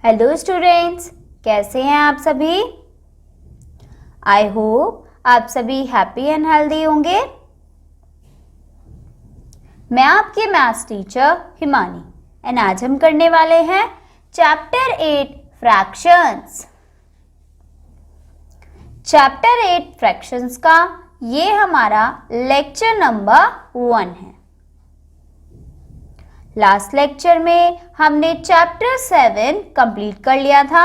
Hello students, कैसे हैं आप सभी। आई होप आप सभी हैप्पी एंड हेल्दी होंगे। मैं आपकी मैथ्स टीचर हिमानी एंड आज हम करने वाले हैं चैप्टर 8 फ्रैक्शंस। चैप्टर 8 फ्रैक्शंस का ये हमारा लेक्चर नंबर 1 है। लास्ट लेक्चर में हमने चैप्टर 7 कंप्लीट कर लिया था।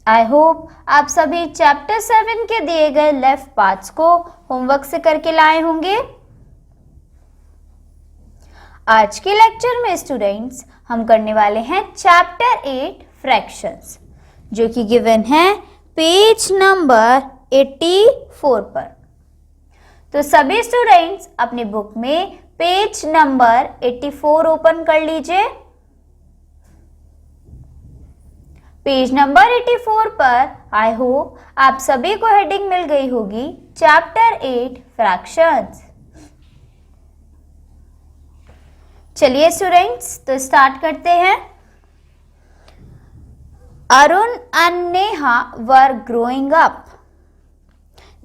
आई होप आप सभी चैप्टर 7 के दिए गए लेफ्ट पार्ट्स को होमवर्क से करके लाए होंगे। आज के लेक्चर में स्टूडेंट्स हम करने वाले हैं चैप्टर 8 फ्रैक्शंस, जो कि गिवन है पेज नंबर 84 पर। तो सभी स्टूडेंट्स अपनी बुक में पेज नंबर 84 ओपन कर लीजिए। पेज नंबर 84 पर आई होप आप सभी को हेडिंग मिल गई होगी चैप्टर 8 फ्रैक्शंस। चलिए स्टूडेंट्स, तो स्टार्ट करते हैं। Arun and Neha were growing up.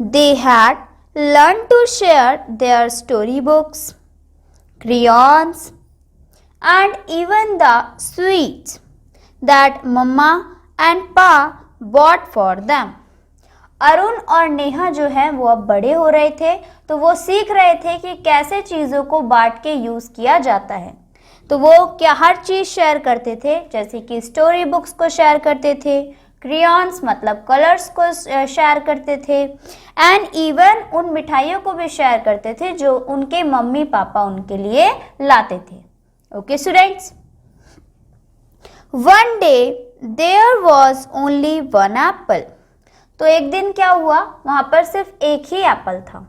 They had learned to share their storybooks, crayons, and even the sweets that mama and pa bought for them. Arun और नेहा जो है वो अब बड़े हो रहे थे, तो वो सीख रहे थे कि कैसे चीज़ों को बांट के यूज़ किया जाता है। तो वो क्या हर चीज़ शेयर करते थे, जैसे कि स्टोरी बुक्स को शेयर करते थे, क्रियॉन्स मतलब कलर्स को शेयर करते थे, एंड इवन उन मिठाइयों को भी शेयर करते थे जो उनके मम्मी पापा उनके लिए लाते थे। Okay students, one day there was only one apple. तो एक दिन क्या हुआ, वहां पर सिर्फ एक ही एप्पल था।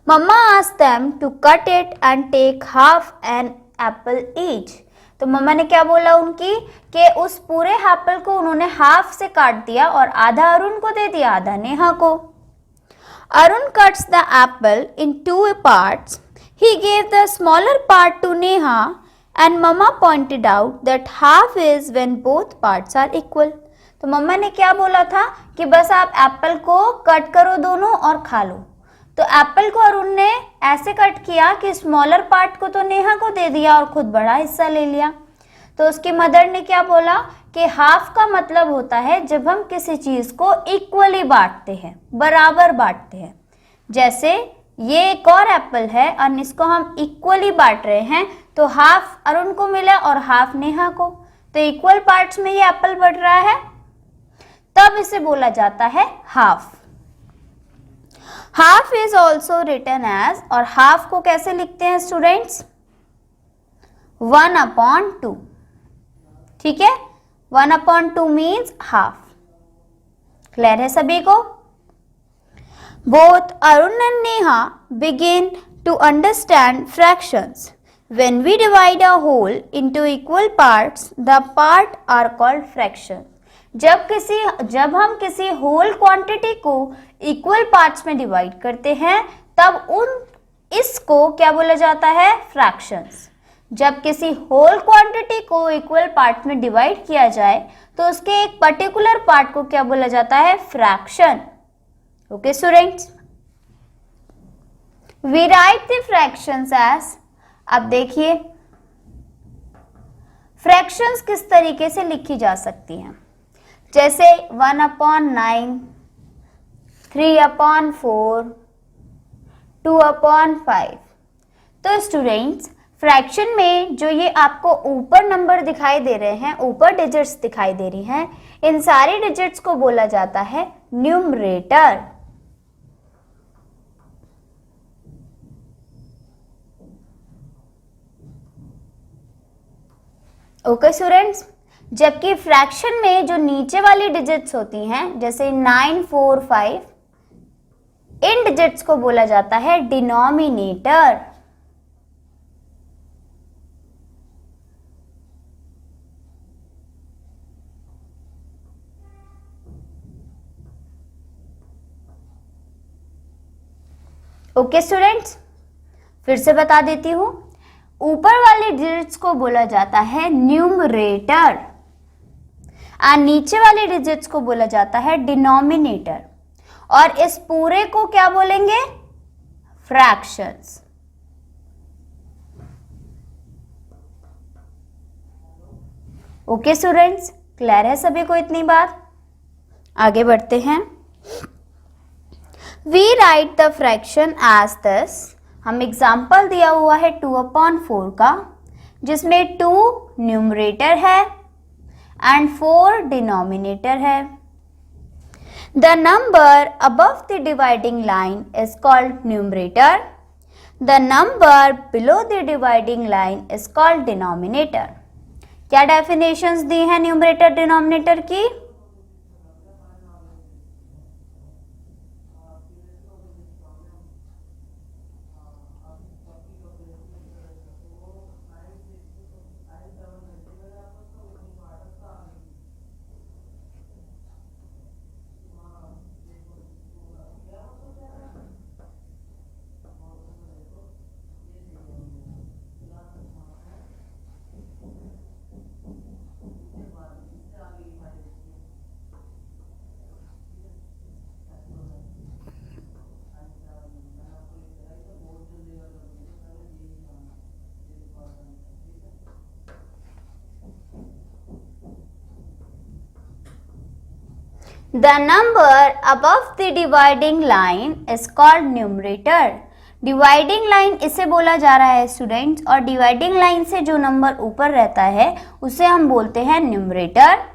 Mamma asked them to cut it and take half an apple each. तो मम्मा ने क्या बोला उनकी कि उस पूरे एप्पल को उन्होंने हाफ से काट दिया और आधा अरुण को दे दिया, आधा नेहा को। Arun cuts the apple in 2 parts. He gave the smaller part to Neha and Mama pointed out that half is when both parts are equal. तो मम्मा ने क्या बोला था कि बस आप एप्पल को कट करो दोनों और खा लो। तो एप्पल को अरुण ने ऐसे कट किया कि स्मॉलर पार्ट को तो नेहा को दे दिया और खुद बड़ा हिस्सा ले लिया। तो उसकी मदर ने क्या बोला कि हाफ का मतलब होता है जब हम किसी चीज़ को इक्वली बांटते हैं, बराबर बांटते हैं। जैसे ये एक और एप्पल है और इसको हम इक्वली बांट रहे हैं, तो हाफ अरुण को मिला और हाफ नेहा को, तो इक्वल पार्ट्स में ये एप्पल बढ़ रहा है, तब इसे बोला जाता है half. Half is also written as, और हाफ को कैसे लिखते हैं स्टूडेंट्स, 1/2। ठीक है, 1/2 मीन्स हाफ। क्लियर है सभी को। Both Arun and Neha begin to understand fractions. When we divide a whole into equal parts, the part are called fractions. जब हम किसी होल क्वांटिटी को इक्वल पार्ट्स में डिवाइड करते हैं, तब इसको क्या बोला जाता है, फ्रैक्शंस। जब किसी होल क्वांटिटी को इक्वल पार्ट में डिवाइड किया जाए तो उसके एक पर्टिकुलर पार्ट को क्या बोला जाता है, fraction. Okay students, we write the fractions as, अब देखिए फ्रैक्शंस किस तरीके से लिखी जा सकती हैं। जैसे 1/9, 3/4, 2/5। तो स्टूडेंट्स, फ्रैक्शन में जो ये आपको ऊपर नंबर दिखाई दे रहे हैं, ऊपर डिजिट्स दिखाई दे रही हैं, इन सारी डिजिट्स को बोला जाता है न्यूमरेटर। ओके स्टूडेंट्स, जबकि फ्रैक्शन में जो नीचे वाली डिजिट्स होती हैं, जैसे 9, 4, 5, इन डिजिट्स को बोला जाता है डिनोमिनेटर। ओके स्टूडेंट्स, फिर से बता देती हूं, ऊपर वाले डिजिट्स को बोला जाता है न्यूमरेटर और नीचे वाले डिजिट्स को बोला जाता है डिनोमिनेटर, और इस पूरे को क्या बोलेंगे? फ्रैक्शंस। ओके स्टूडेंट्स, क्लियर है सभी को इतनी बात? आगे बढ़ते हैं। We write the fraction as this. हम एग्जाम्पल दिया हुआ है 2/4 का, जिसमें 2 न्यूमरेटर है एंड 4 डिनोमिनेटर है। The number above the dividing line is called numerator, the number below the dividing line is called denominator. क्या डेफिनेशंस दी हैं न्यूमरेटर डिनोमिनेटर की? The number above the dividing line is called numerator. Dividing line इसे बोला जा रहा है students, और डिवाइडिंग लाइन से जो नंबर ऊपर रहता है उसे हम बोलते हैं numerator.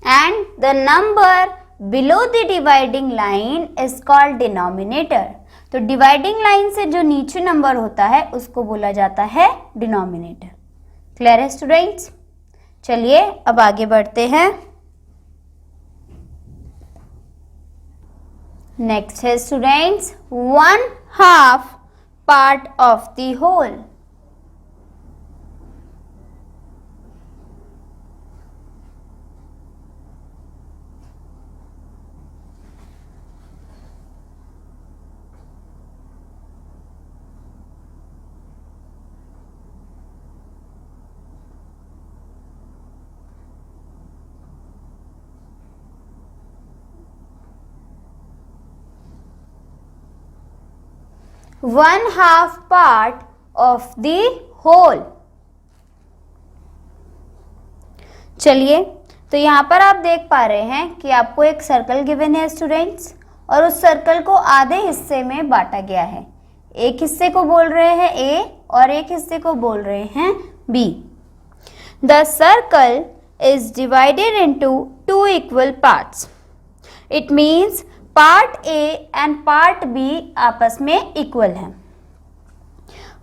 And the number below the dividing line is called denominator. तो डिवाइडिंग लाइन से जो नीचे नंबर होता है उसको बोला जाता है डिनोमिनेटर। क्लियर है स्टूडेंट्स? चलिए अब आगे बढ़ते हैं। नेक्स्ट है students 1/2 part of the whole. One half part of the whole. चलिए, तो यहां पर आप देख पा रहे हैं कि आपको एक सर्कल गिवन है स्टूडेंट्स, और उस सर्कल को आधे हिस्से में बांटा गया है। एक हिस्से को बोल रहे हैं ए और एक हिस्से को बोल रहे हैं B. The circle is divided into 2 equal parts. It means part A and part B आपस में इक्वल है।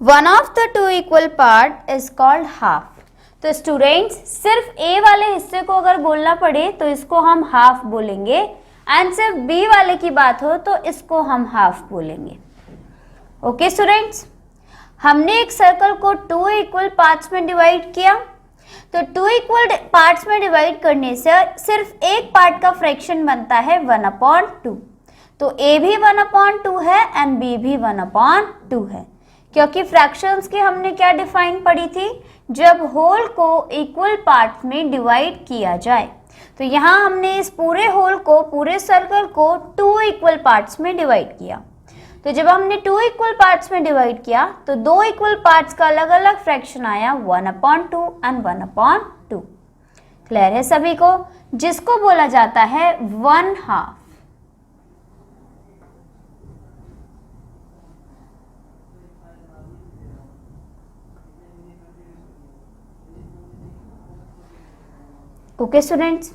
One of the 2 equal part is called half. तो स्टूडेंट्स, सिर्फ ए वाले हिस्से को अगर बोलना पड़े तो इसको हम हाफ बोलेंगे, एंड सिर्फ बी वाले की बात हो तो इसको हम हाफ बोलेंगे। ओके स्टूडेंट्स, हमने एक सर्कल को 2 इक्वल पार्ट्स में डिवाइड किया, तो 2 इक्वल पार्ट्स में डिवाइड करने से सिर्फ एक पार्ट का फ्रैक्शन बनता है 1/2। तो a भी 1/2 है एंड b भी 1/2 है, क्योंकि फ्रैक्शंस की हमने क्या डिफाइन पढ़ी थी? जब होल को इक्वल पार्ट्स में डिवाइड किया जाए। तो यहाँ हमने इस पूरे होल को, पूरे सर्कल को 2 इक्वल पार्ट्स में डिवाइड किया। तो जब हमने 2 इक्वल पार्ट्स में डिवाइड किया तो 2 इक्वल पार्ट्स का अलग अलग फ्रैक्शन आया 1/2 एंड 1/2। क्लियर है सभी को? जिसको बोला जाता है 1/2। ओके स्टूडेंट्स,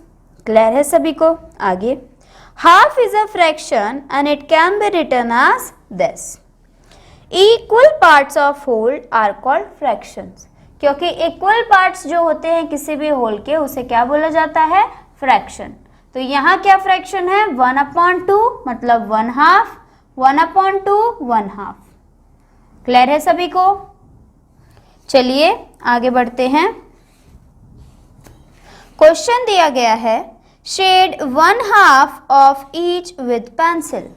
क्लियर है सभी को? आगे, half is a fraction and it can be written as this, equal parts of whole are called fractions. क्योंकि इक्वल पार्ट्स जो होते हैं किसी भी होल के, उसे क्या बोला जाता है? फ्रैक्शन। तो यहाँ क्या फ्रैक्शन है? 1/2, मतलब 1/2, 1/2, 1/2। क्लियर है सभी को? चलिए आगे बढ़ते हैं। क्वेश्चन दिया गया है, shade 1/2 of each with pencil.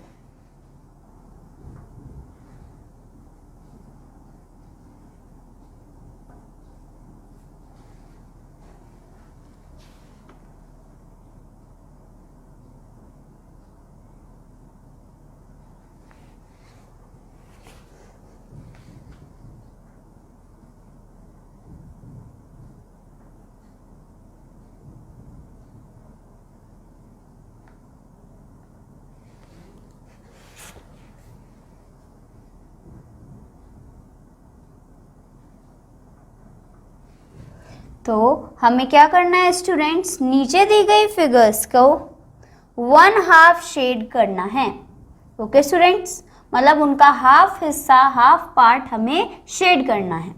तो हमें क्या करना है स्टूडेंट्स? नीचे दी गई फिगर्स को 1/2 शेड करना है। ओके स्टूडेंट्स, मतलब उनका हाफ हिस्सा, हाफ पार्ट हमें शेड करना है।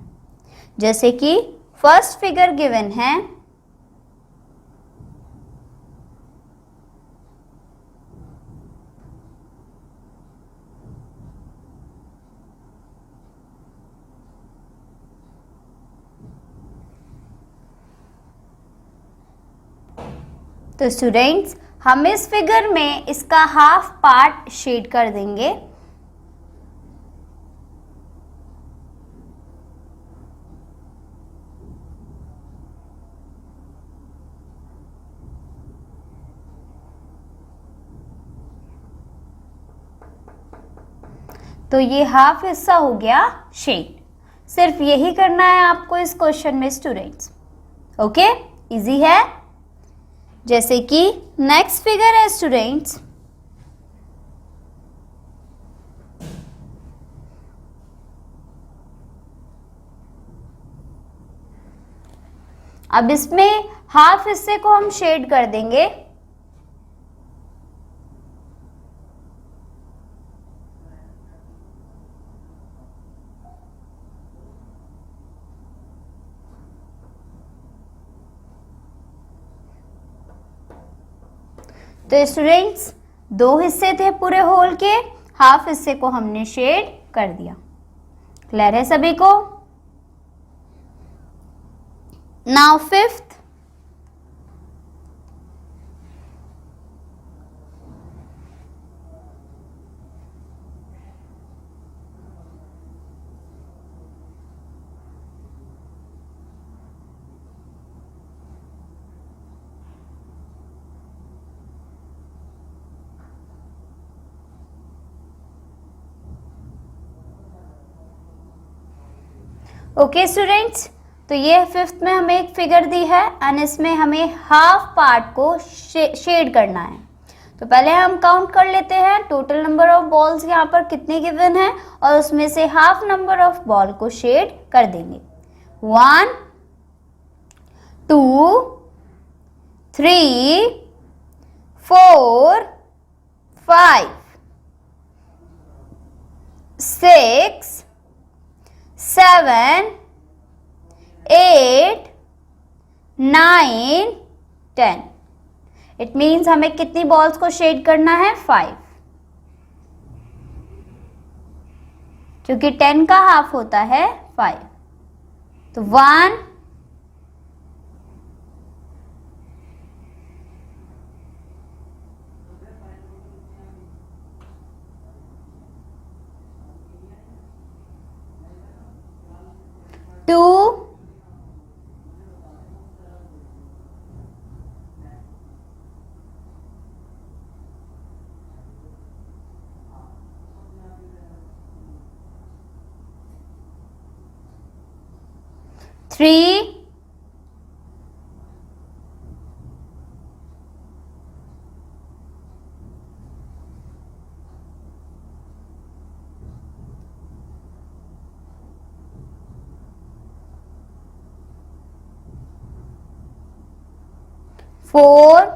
जैसे कि फर्स्ट फिगर गिवन है, तो स्टूडेंट्स हम इस फिगर में इसका हाफ पार्ट शेड कर देंगे। तो ये हाफ हिस्सा हो गया शेड। सिर्फ यही करना है आपको इस क्वेश्चन में स्टूडेंट्स। ओके, इजी है। जैसे कि नेक्स्ट फिगर है स्टूडेंट्स, अब इसमें हाफ हिस्से को हम शेड कर देंगे। तो स्टूडेंट्स दो हिस्से थे पूरे होल के, हाफ हिस्से को हमने शेड कर दिया। क्लियर है सभी को? नाउ फिफ्थ, ओके स्टूडेंट्स, तो ये फिफ्थ में हमें एक फिगर दी है एंड इसमें हमें हाफ पार्ट को शेड करना है। तो पहले हम काउंट कर लेते हैं टोटल नंबर ऑफ बॉल्स यहाँ पर कितने गिवन है और उसमें से हाफ नंबर ऑफ बॉल को शेड कर देंगे। 1 2 3 4 5 6 7 8 9 10। इट मीन्स हमें कितनी बॉल्स को शेड करना है? 5, क्योंकि 10 का हाफ होता है 5। तो 1 2 3 4 4,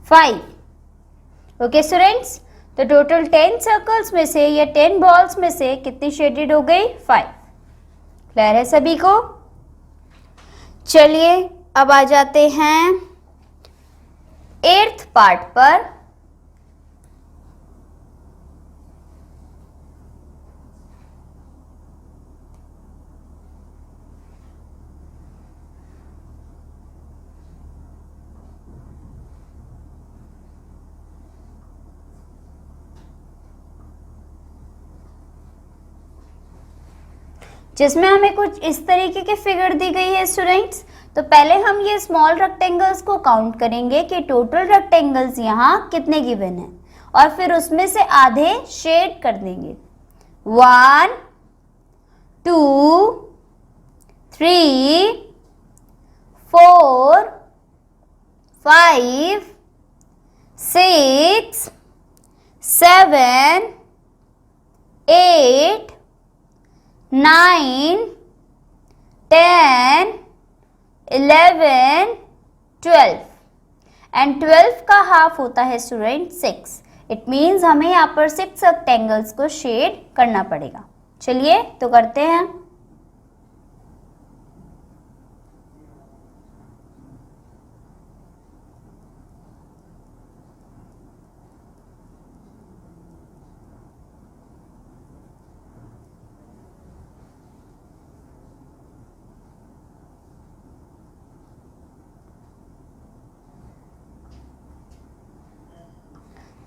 5. ओके स्टूडेंट्स, तो टोटल 10 सर्कल्स में से या 10 बॉल्स में से कितनी शेडेड हो गई? 5. क्लियर है सभी को? चलिए अब आ जाते हैं 8th पार्ट पर। जिसमें हमें कुछ इस तरीके की फिगर दी गई है स्टूडेंट्स। तो पहले हम ये स्मॉल रेक्टेंगल्स को काउंट करेंगे कि टोटल रेक्टेंगल्स यहाँ कितने गिवन है, और फिर उसमें से आधे शेड कर देंगे। 1, 2, 3, 4, 5, 6, 7, 8, 9, 10, 11, 12 एंड 12 का हाफ होता है स्टूडेंट 6। इट मीन्स हमें यहाँ पर 6 रेक्टेंगल्स को शेड करना पड़ेगा। चलिए तो करते हैं।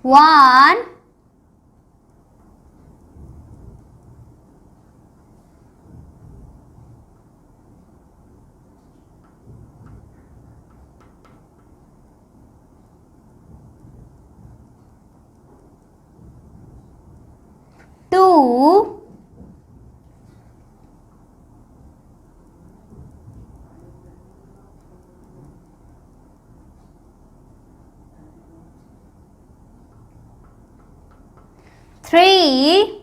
One, 2, 3,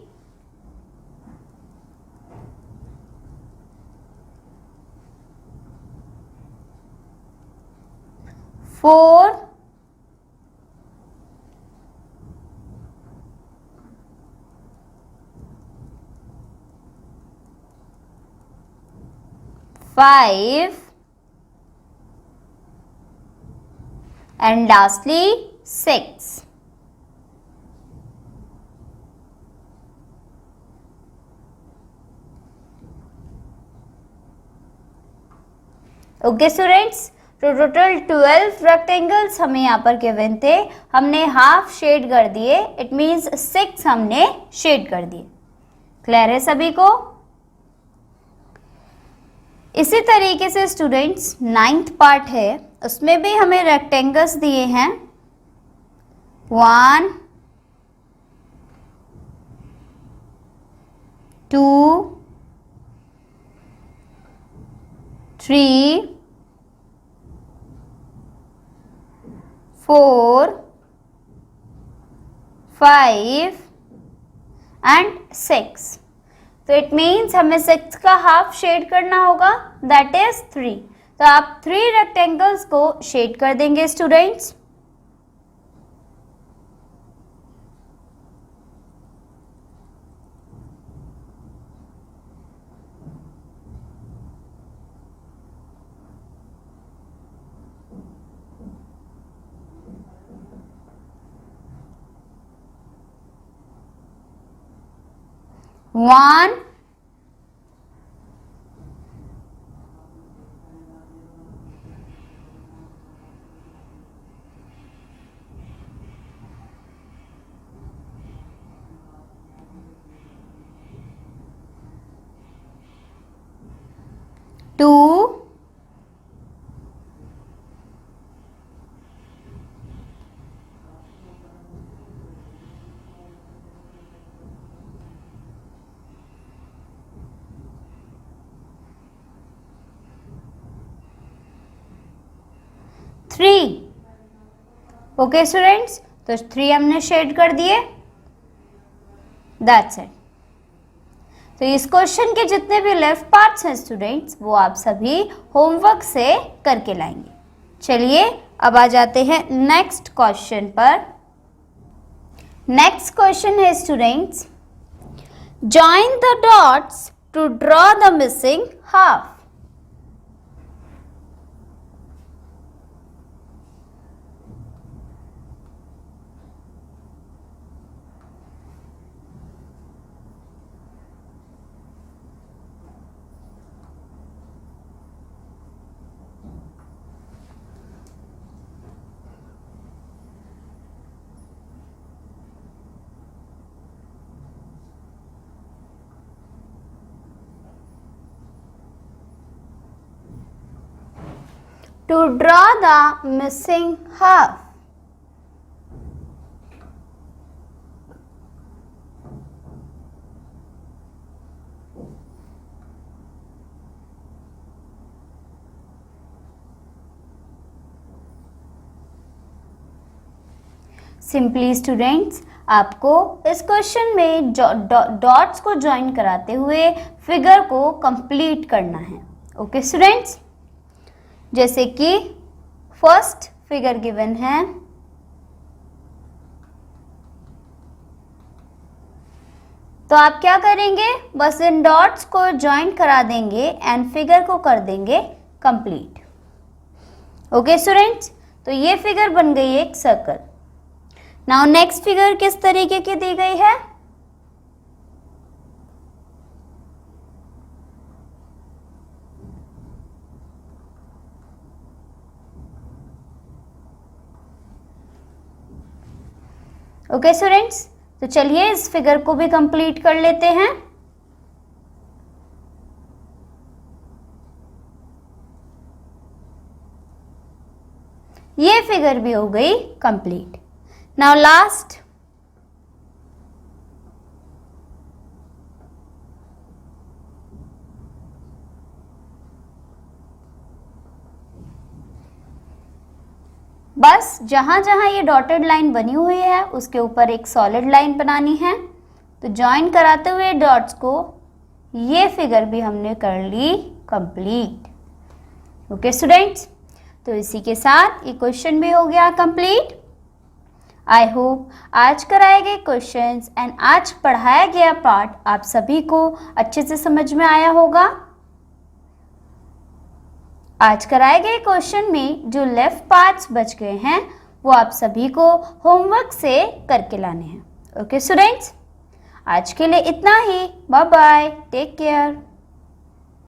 4, 5 and lastly 6. Okay students, तो टोटल 12 रेक्टेंगल्स हमें यहाँ पर गिवन थे, हमने हाफ शेड कर दिए। इट मीन्स 6 हमने शेड कर दिए। क्लियर है सभी को? इसी तरीके से स्टूडेंट्स 9th पार्ट है, उसमें भी हमें रेक्टेंगल्स दिए हैं। 1, 2, 3, 4, 5 एंड 6। तो इट मीन्स हमें 6 का हाफ शेड करना होगा, दैट इज 3। तो आप 3 रेक्टेंगल्स को शेड कर देंगे स्टूडेंट्स। One, 2, 3, 3। ओके स्टूडेंट्स, तो 3 हमने शेड कर दिए, दैट्स इट। तो इस क्वेश्चन के जितने भी लेफ्ट पार्ट्स हैं स्टूडेंट्स, वो आप सभी होमवर्क से करके लाएंगे। चलिए अब आ जाते हैं नेक्स्ट क्वेश्चन पर। नेक्स्ट क्वेश्चन है students, join the dots to draw the missing half. To draw the missing half. Simply students, आपको इस क्वेश्चन में डॉट्स को ज्वाइन कराते हुए फिगर को कंप्लीट करना है। ओके स्टूडेंट्स, जैसे कि फर्स्ट फिगर गिवन है, तो आप क्या करेंगे, बस इन डॉट्स को ज्वाइन करा देंगे एंड फिगर को कर देंगे कंप्लीट। ओके स्टूडेंट्स, तो ये फिगर बन गई एक सर्कल। नाउ नेक्स्ट फिगर किस तरीके की दी गई है, ओके स्टूडेंट्स, तो चलिए इस फिगर को भी कंप्लीट कर लेते हैं। ये फिगर भी हो गई कंप्लीट। नाउ लास्ट, बस जहां जहां ये डॉटेड लाइन बनी हुई है उसके ऊपर एक सॉलिड लाइन बनानी है। तो ज्वाइन कराते हुए डॉट्स को ये फिगर भी हमने कर ली कंप्लीट। ओके स्टूडेंट्स, तो इसी के साथ ये क्वेश्चन भी हो गया कंप्लीट। आई होप आज कराए गए क्वेश्चंस एंड आज पढ़ाया गया पार्ट आप सभी को अच्छे से समझ में आया होगा। आज कराए गए क्वेश्चन में जो लेफ्ट पार्ट्स बच गए हैं वो आप सभी को होमवर्क से करके लाने हैं। ओके स्टूडेंट्स, आज के लिए इतना ही। Bye bye, take care.